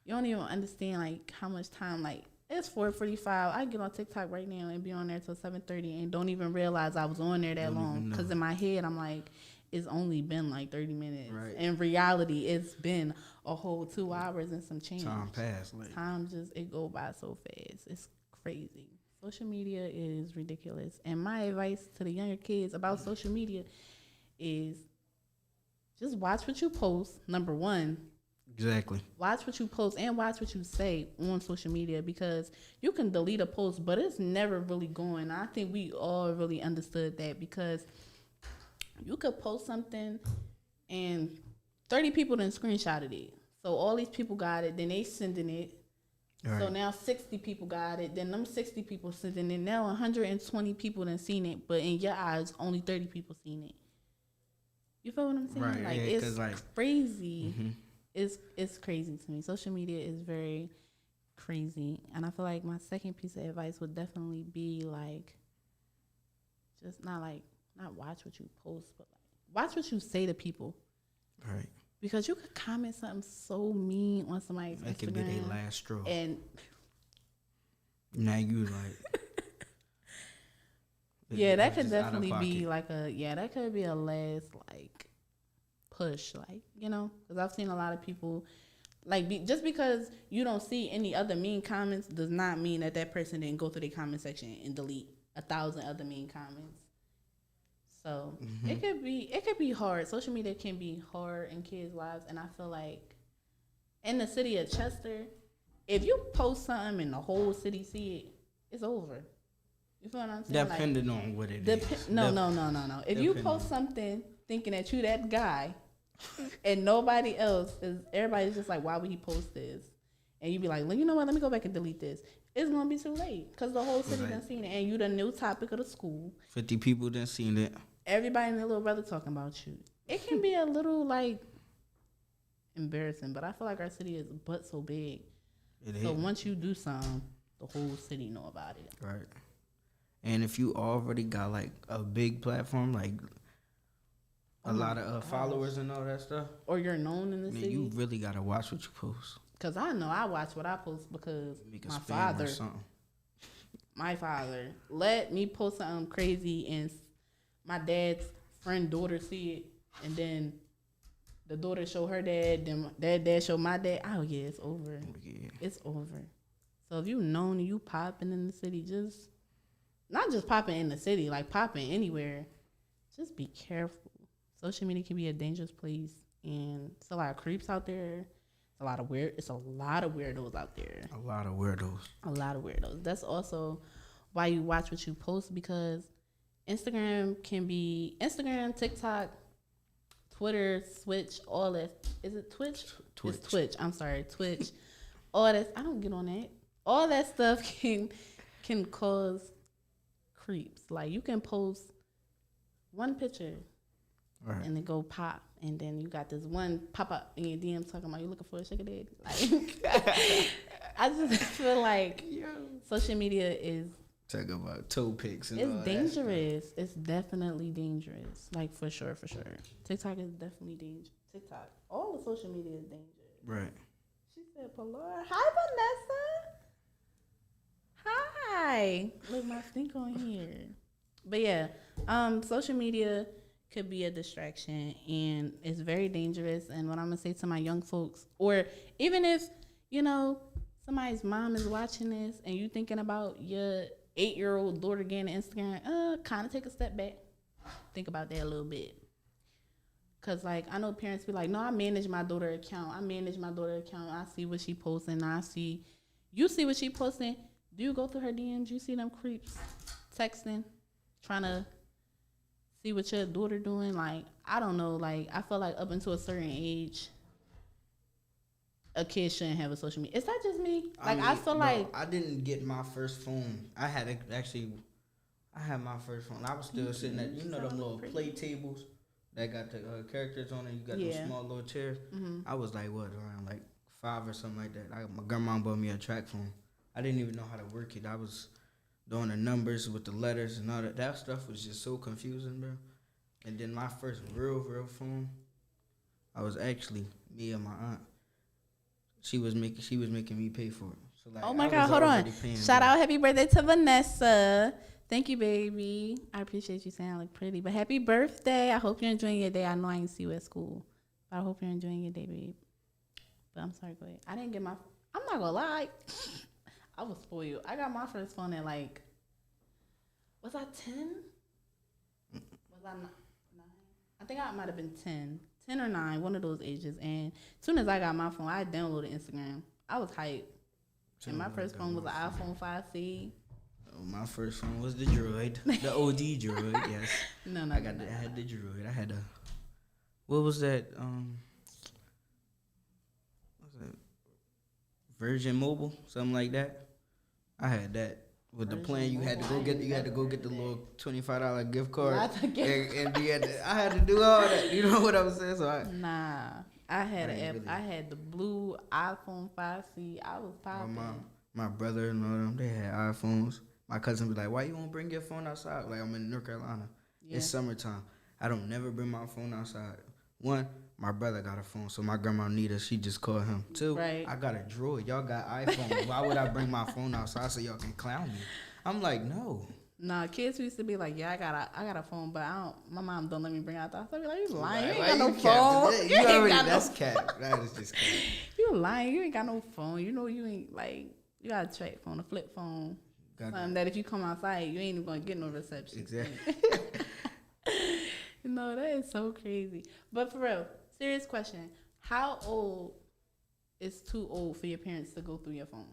You don't even understand like how much time. Like it's 4:45. I get on TikTok right now and be on there till 7:30, and don't even realize I was on there that Don't long. even know. Because in my head, I'm like, it's only been like 30 minutes. Right. In reality, it's been a whole 2 hours and some change. Time passed. Like, Time just it go by so fast. It's crazy. Social media is ridiculous. And my advice to the younger kids about social media is just watch what you post. Number one, exactly. watch what you post and watch what you say on social media, because you can delete a post, but it's never really going. I think we all really understood that, because you could post something and 30 people done screenshotted it. So all these people got it, then they sending it. Right. So now 60 people got it. Then them 60 people sending it. Now 120 people done seen it, but in your eyes, only 30 people seen it. You feel what I'm saying? Right, Like yeah, it's 'cause, like, crazy. Mhm. It's crazy to me. Social media is very crazy, and I feel like my second piece of advice would definitely be like, just not watch what you post, but like watch what you say to people. Right. Because you could comment something so mean on somebody's That Instagram, could be their last straw. and Now you like. Yeah, that it's could just out of definitely be pocket. that could be a last like push, like, you know, because I've seen a lot of people like just because you don't see any other mean comments does not mean that that person didn't go through the comment section and delete 1,000 other mean comments. So it could be hard. Social media can be hard in kids' lives, and I feel like in the city of Chester, if you post something and the whole city see it, it's over. You feel what I'm saying? Depending on what it is. No. If you Depending. post something thinking that you that guy, and nobody else is, everybody's just like, why would he post this? And you be like, well, you know what? Let me go back and delete this. It's gonna be too late because the whole city done seen it, and you the new topic of the school. 50 people done seen it. Everybody and their little brother talking about you. It can be a little like embarrassing, but I feel like our city is but so big. So once you do something, the whole city know about it. Right. And if you already got like a big platform, like a lot of followers and all that stuff, or you're known in the city, you really gotta watch what you post. Cause I know I watch what I post because Make a my spam father, or something. my father let me post something crazy and my dad's friend daughter see it, and then the daughter show her dad, then dad show my dad. Oh yeah, it's over. Yeah. It's over. So if you known you popping in the city, just not just popping in the city, like popping anywhere, just be careful. Social media can be a dangerous place, and it's a lot of creeps out there. It's a lot of weirdos out there. A lot of weirdos. A lot of weirdos. That's also why you watch what you post, because Instagram, TikTok, Twitter, Switch, all that. Is it Twitch? Twitch. It's Twitch. I'm sorry, Twitch. All that. I don't get on that. All that stuff can cause creeps. Like you can post one picture, Right. and it go pop, and then you got this one pop up in your DM talking about you looking for a sugar daddy. Like, I just feel like social media is Talk about toe pics and all it's dangerous. It's definitely dangerous. Like for sure. TikTok is definitely dangerous. TikTok, all the social media is dangerous. Right. She said, "Pilar, hi Vanessa, hi." Look, my stink on here. But yeah, social media could be a distraction, and it's very dangerous. And what I'm gonna say to my young folks, or even if you know somebody's mom is watching this and you thinking about your 8-year-old daughter getting Instagram, kind of take a step back, think about that a little bit. Cause like I know parents be like, no, I manage my daughter account. I see what she posting. You see what she posting. Do you go through her DMs? You see them creeps texting, trying to see what your daughter doing? Like, I don't know. Like, I feel like up until a certain age, a kid shouldn't have a social media. Is that just me? Like, I feel like I didn't get my first phone. I had my first phone. I was still sitting at them little play tables that got the characters on it. You got those small little chairs. Mm-hmm. I was like around like 5 or something like that. My grandma bought me a track phone. I didn't even know how to work it. I was doing the numbers with the letters and all that. That stuff was just so confusing, bro. And then my first real phone, I was actually me and my aunt. She was making me pay for it. So like, oh my God, hold on. Shout out, happy birthday to Vanessa. Thank you, baby. I appreciate you saying I look pretty. But happy birthday. I hope you're enjoying your day. I know I didn't see you at school, but I hope you're enjoying your day, babe. But I'm sorry, go ahead. I didn't get I'm not gonna lie. I was spoiled. I got my first phone at like, was I 10? Was I 9? I think I might have been 10 or 9, one of those ages. And as soon as I got my phone, I downloaded Instagram. I was hyped. And my first phone was an iPhone 5C. Oh, my first phone was the Droid, the OD Droid. Yes. No. I had the Droid. I had what was that? Virgin Mobile, something like that. I had that with Virgin the plan. You had to go get the little $25 gift card, and I had to do all that. You know what I'm saying? So I had the blue iPhone 5C. I was popping. My brother and all them, they had iPhones. My cousin be like, "Why you won't bring your phone outside?" Like, I'm in North Carolina. Yeah. It's summertime. I don't never bring my phone outside. One, my brother got a phone, so my grandma Nita, she just called him too. Right. I got a Droid. Y'all got iPhone. Why would I bring my phone outside so y'all can clown me? I'm like, no. Nah, kids used to be like, yeah, I got a phone, but my mom don't let me bring out the house. I be like, you lying, you ain't Like, got no you capped phone. it. You ain't already, got no that's cap. That is just cap. You lying, you ain't got no phone. You know you ain't like, you got a track phone, a flip phone. Something that if you come outside, you ain't even gonna get no reception. Exactly. No, that is so crazy. But for real, serious question. How old is too old for your parents to go through your phone?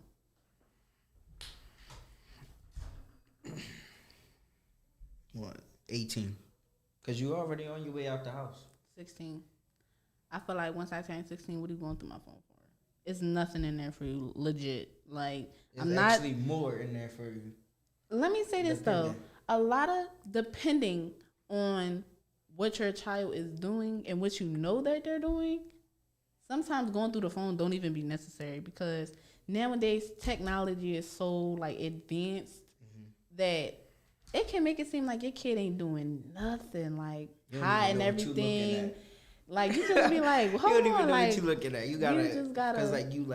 What? 18. Because you already on your way out the house. 16. I feel like once I turn 16, what are you going through my phone for? It's nothing in there for you, legit. Like, There's actually more in there for you. Let me say this, though. A lot of, depending on what your child is doing and what you know that they're doing, sometimes going through the phone don't even be necessary because nowadays technology is so, like, advanced that it can make it seem like your kid ain't doing nothing, like hiding everything. Like you just be like, hold you don't even on, know like what you looking at. You gotta, just gotta, cause like you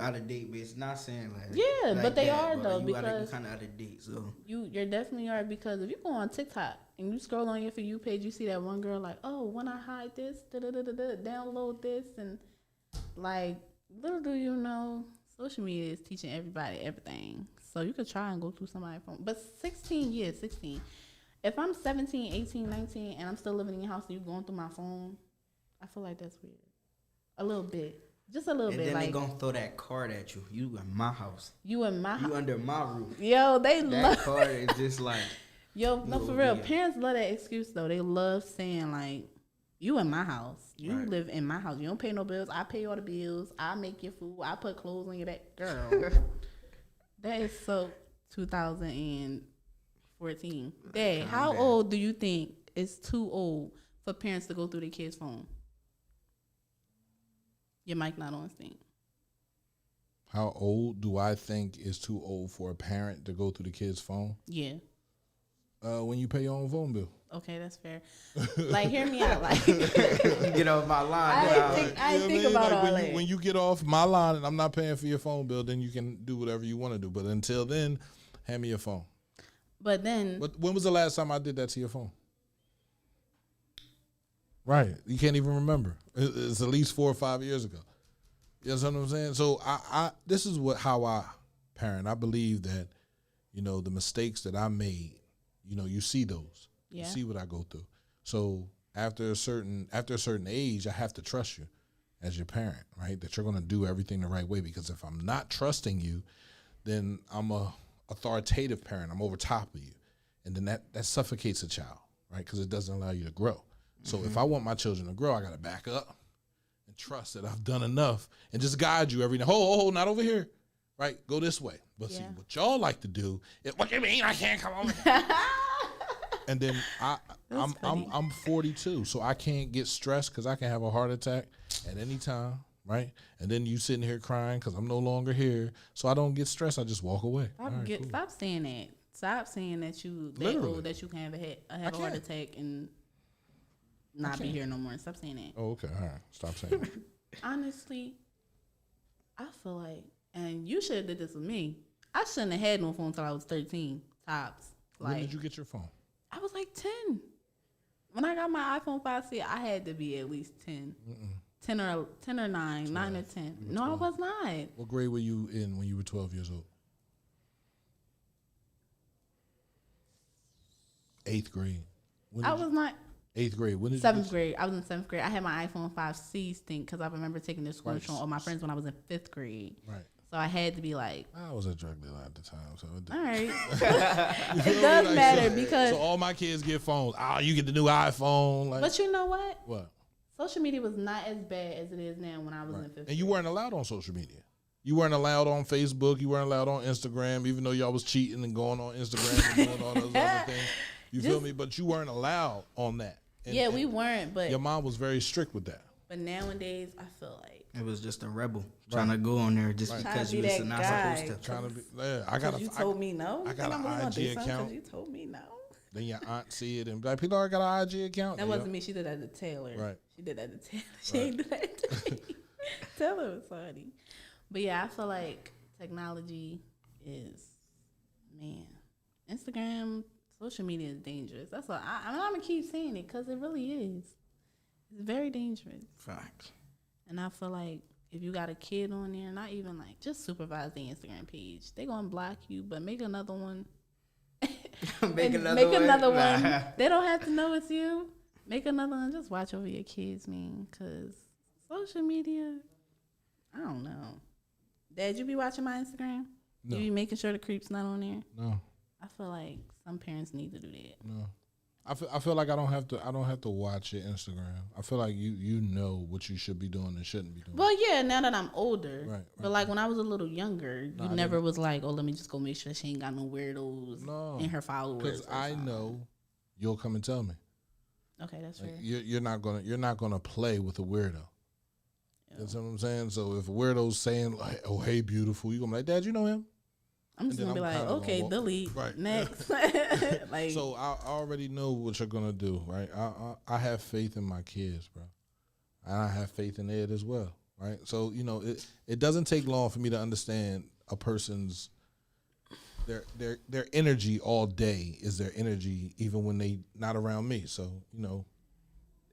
out of date, but it's not saying like yeah, like but they that, are but though you because kind of out of date. So you're definitely are because if you go on TikTok and you scroll on your For You page, you see that one girl like, oh, when I hide this, download this, and like little do you know, social media is teaching everybody everything. So you could try and go through somebody's phone. But 16 years, 16. If I'm 17, 18, 19, and I'm still living in your house and you going through my phone, I feel like that's weird. A little bit. Just a little and bit. then like, they gonna throw that card at you. You in my house. You in my house. You under my roof. Yo, they that love card is just like. Yo, no, for real. Parents love that excuse, though. They love saying, like, you in my house. You live in my house. You don't pay no bills. I pay all the bills. I make your food. I put clothes on your back. Girl. That is so 2014. Dad, how old do you think is too old for parents to go through their kids' phone? Your mic not on, Stink. How old do I think is too old for a parent to go through the kid's phone? Yeah. When you pay your own phone bill. Okay, that's fair. Like, hear me out. Like, get off my line. I think about all that. When you get off my line and I'm not paying for your phone bill, then you can do whatever you want to do. But until then, hand me your phone. But then. When was the last time I did that to your phone? Right. You can't even remember. It's at least 4 or 5 years ago. You know what I'm saying? So this is how I parent. I believe that, the mistakes that I made, you see those. Yeah. You see what I go through. So after a certain age, I have to trust you as your parent, right? That you're going to do everything the right way. Because if I'm not trusting you, then I'm a authoritative parent. I'm over top of you. And then that suffocates a child, right? Because it doesn't allow you to grow. So if I want my children to grow, I got to back up and trust that I've done enough and just guide you every day. Hold, not over here, right? Go this way. But see, what y'all like to do is, what do you mean I can't come over here? And then I'm 42, so I can't get stressed because I can have a heart attack at any time, right? And then you sitting here crying because I'm no longer here, so I don't get stressed. I just walk away. Stop saying that. Stop saying that you old that you can have a heart attack and not be here no more. Stop saying that. Oh, okay. All right. Stop saying that. Honestly, I feel like, and you should have did this with me. I shouldn't have had no phone until I was 13, tops. Like, when did you get your phone? I was like 10. When I got my iPhone 5C, I had to be at least 10. 10 or 9, 9 or 10. No, 12. I was not. What grade were you in when you were 12 years old? 8th grade. I was not. 8th grade. When did 7th grade. I was in 7th grade. I had my iPhone 5C stink because I remember taking this school showing all my friends when I was in 5th grade. Right. So I had to be like. I was a drug dealer at the time, so it didn't. All right. It does matter because. So all my kids get phones. You get the new iPhone. But you know what? What? Social media was not as bad as it is now when I was in 5th grade. And you weren't allowed on social media. You weren't allowed on Facebook. You weren't allowed on Instagram, even though y'all was cheating and going on Instagram and doing all those other things. You feel me? But you weren't allowed on that. And we weren't, but your mom was very strict with that. But nowadays, I feel like it was just a rebel trying to go on there just because you was not supposed to. Trying to be, I got. You told me no. I got an IG account. You told me no. Then your aunt see it and be like, Pilar got an IG account. That wasn't me. She did that to Taylor. Right. She did that to Taylor. She ain't do that to me. Taylor was funny. But yeah, I feel like technology is, man, Instagram, social media is dangerous. That's what I'm gonna keep saying it because it really is. It's very dangerous. Facts. And I feel like if you got a kid on there, not even like just supervise the Instagram page. They gonna block you, but make another one. Make another one. One. They don't have to know it's you. Make another one. Just watch over your kids, man. Cause social media, I don't know. Dad, you be watching my Instagram? No. You be making sure the creep's not on there? No. I feel like some parents need to do that. No. I feel like I don't have to watch your Instagram. I feel like you know what you should be doing and shouldn't be doing. Well, yeah, now that I'm older. Right. But like when I was a little younger, you I never was like, oh, let me just go make sure she ain't got no weirdos in her followers. Because I know you'll come and tell me. Okay, that's fair. You're not gonna play with a weirdo. Yeah. That's what I'm saying. So if a weirdo's saying like, "Oh, hey, beautiful," you gonna be like, "Dad, you know him?" I'm just gonna be like, okay, delete. Right. Next. Like, so I already know what you're gonna do, right? I have faith in my kids, bro, and I have faith in Ed as well, right? So it doesn't take long for me to understand a person's their energy all day is their energy, even when they not around me. So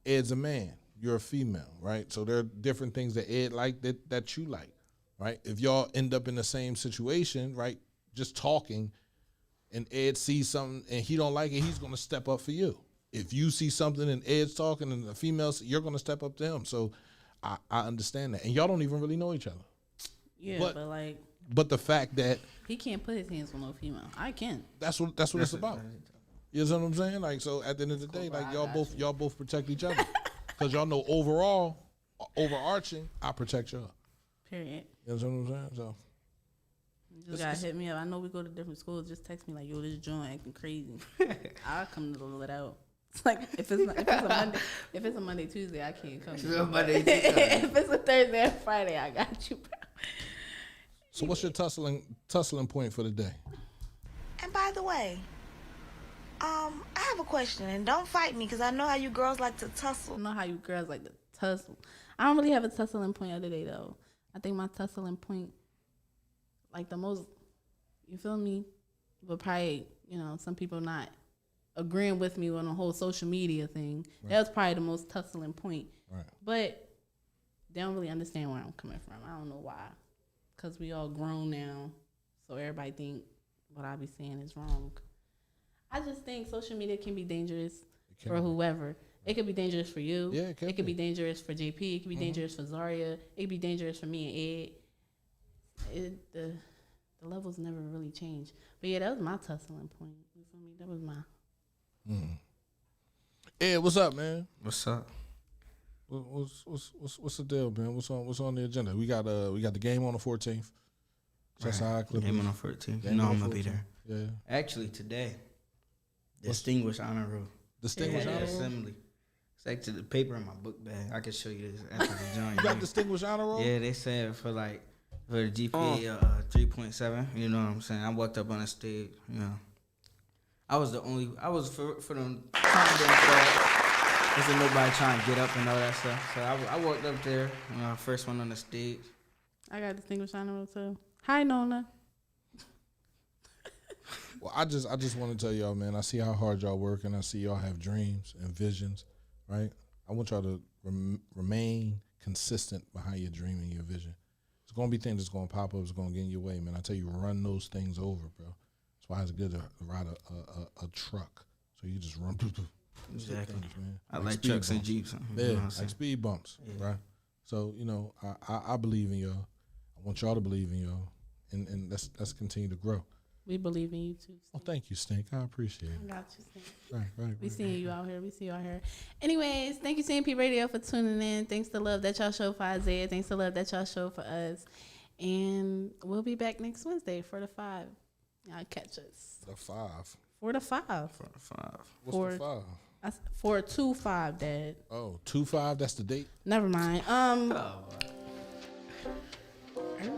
Ed's a man, you're a female, right? So there are different things that Ed like that you like, right? If y'all end up in the same situation, right? Just talking, and Ed sees something and he don't like it, he's gonna step up for you. If you see something and Ed's talking and the female, you're gonna step up to him. So I understand that, and y'all don't even really know each other. yeah, but But the fact that he can't put his hands on no female. I can. that's what it's about. You know what I'm saying? Like, so at the end of the day, like y'all both protect each other, because y'all know overarching, I protect y'all. Period. You know what I'm saying? So. You just gotta hit me up. I know we go to different schools. Just text me like, yo, this joint acting crazy. I'll come to let out. It's like if it's a Monday, Tuesday, I can't come. If it's a Thursday or Friday, I got you, bro. So what's your tussling point for the day? And by the way, I have a question, and don't fight me because I know how you girls like to tussle. I know how you girls like to tussle. I don't really have a tussling point of the day though. I think my tussling point, like the most, you feel me, but probably, some people not agreeing with me on the whole social media thing. Right. That was probably the most tussling point. Right. But they don't really understand where I'm coming from. I don't know why. Because we all grown now, so everybody think what I be saying is wrong. I just think social media can be dangerous for whoever. It could be dangerous for you. Yeah, it could be dangerous for JP. It could be dangerous for Zaria. It could be dangerous for me and Ed. The levels never really change. But yeah, that was my tussling point. You feel me? That was my. Ed, what's up, man? What's up? What's the deal, man? What's on the agenda? We got the game on the 14th. Game on the 14th. I'm gonna be there. Yeah. Actually, today, Distinguished Honor Roll. Distinguished Honor Roll? Assembly. It's actually the paper in my book bag. I can show you this after the joint. You got Distinguished Honor Roll? Yeah, they said for the GPA 3.7. You know what I'm saying? I walked up on the stage. I was for them There's nobody trying to get up and all that stuff. So I walked up there, first one on the stage. I got Distinguished Honor Roll too. Hi, Nona. Well, I just want to tell y'all, man, I see how hard y'all work, and I see y'all have dreams and visions, right? I want y'all to remain consistent behind your dream and your vision. There's going to be things that's going to pop up, it's going to get in your way, man. I tell you, run those things over, bro. That's why it's good to ride a truck. So you just run. Exactly. Things, man. I like trucks and Jeeps. Yeah, like speed bumps, right? So, I believe in y'all. I want y'all to believe in y'all, and let's continue to grow. We believe in you too. Stink. Oh, thank you, Stink. I appreciate it. I got you, Stink. Right. We seeing you out here. We see you out here. Anyways, thank you, CNP Radio, for tuning in. Thanks to love that y'all show for Isaiah. Thanks to love that y'all show for us. And we'll be back next Wednesday for the 5. Y'all catch us. The 5. For the 5. What's the 5? 4-2-5, Dad. Oh, 2-5. That's the date. Never mind. Okay.